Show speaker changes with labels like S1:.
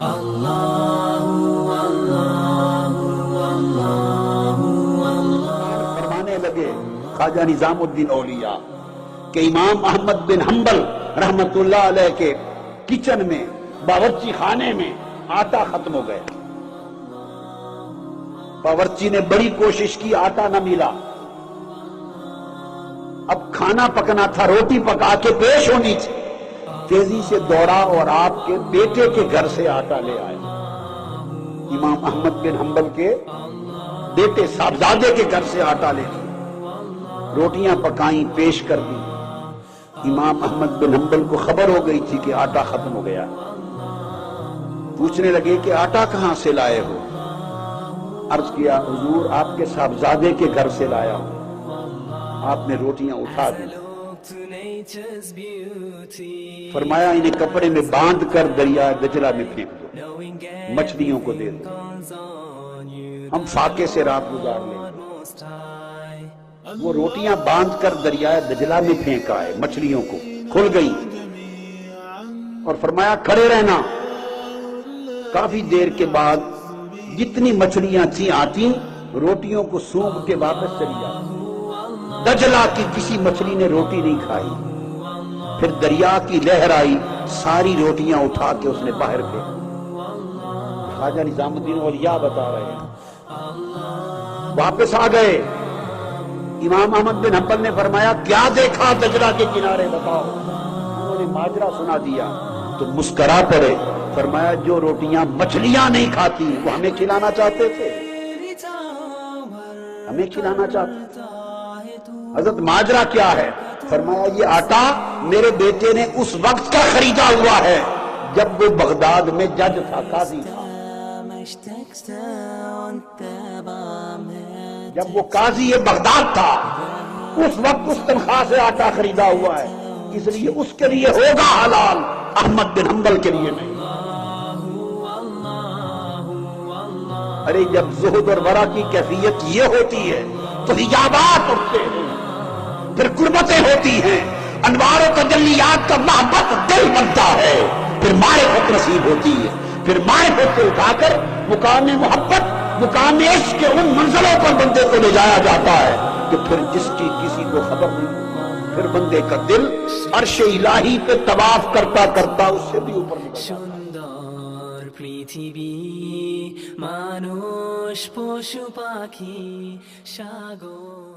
S1: فرمانے لگے خواجہ نظام الدین اولیاء کہ امام احمد بن حنبل رحمت اللہ علیہ کے کچن میں باورچی خانے میں آٹا ختم ہو گیا. باورچی نے بڑی کوشش کی، آٹا نہ ملا. اب کھانا پکنا تھا، روٹی پکا کے پیش ہونی تھی. تیزی سے دوڑا اور آپ کے بیٹے کے گھر سے آٹا لے آیا. امام احمد بن حنبل کے بیٹے صاحبزادے کے گھر سے آٹا لے کے روٹیاں پکائیں، پیش کر دی. امام احمد بن حنبل کو خبر ہو گئی تھی کہ آٹا ختم ہو گیا. پوچھنے لگے کہ آٹا کہاں سے لائے ہو؟ عرض کیا حضور آپ کے صاحبزادے کے گھر سے لایا ہوں. آپ نے روٹیاں اٹھا دی. فرمایا انہیں کپڑے میں باندھ کر دریا دجلہ میں پھینک دو، مچھلیوں کو دے دو، ہم فاقے سے رات گزار لیں. وہ روٹیاں باندھ کر دریا دجلہ میں پھینک آئے، مچھلیوں کو کھل گئی. اور فرمایا کھڑے رہنا. کافی دیر کے بعد جتنی مچھلیاں تھیں آتی، روٹیوں کو سونگ کے واپس چلی جاتی. دجلہ کی کسی مچھلی نے روٹی نہیں کھائی. پھر دریا کی لہر آئی، ساری روٹیاں اٹھا کے اس نے باہر پھینک. خواجہ نظام الدین اولیاء بتا رہے ہیں واپس آ گئے. امام احمد بن حنبل نے فرمایا کیا دیکھا دجلہ کے کنارے بتاؤ. انہوں نے ماجرا سنا دیا تو مسکرا پڑے. فرمایا جو روٹیاں مچھلیاں نہیں کھاتی وہ ہمیں کھلانا چاہتے تھے، ہمیں کھلانا چاہتے تھے. حضرت ماجرا کیا ہے؟ فرمایا یہ آٹا میرے بیٹے نے اس وقت کا خریدا ہوا ہے جب وہ بغداد میں جج تھا، قاضی تھا. جب وہ قاضی بغداد تھا اس وقت اس تنخواہ سے آٹا خریدا ہوا ہے، اس لیے اس کے لیے ہوگا حلال، احمد بن حنبل کے لیے نہیں. ارے جب زہد اور ورع کی کیفیت یہ ہوتی ہے تو حجابات اٹھتے ہیں، پھر قربتیں ہوتی ہیں، انوار و تجلیات کا محبت دل بنتا ہے، پھر معرفت نصیب ہوتی ہے. پھر معرفت سے اٹھا کر مقام محبت، مقام عشق کے ان منزلوں پر بندے کو لے جایا جاتا ہے کہ پھر جس کی کسی کو خبر نہیں. پھر بندے کا دل عرش الہی پہ طواف کرتا کرتا اس سے بھی اوپر نکل جاتا ہے.
S2: পৃথিবী মানুষ পশু পাখি সাগর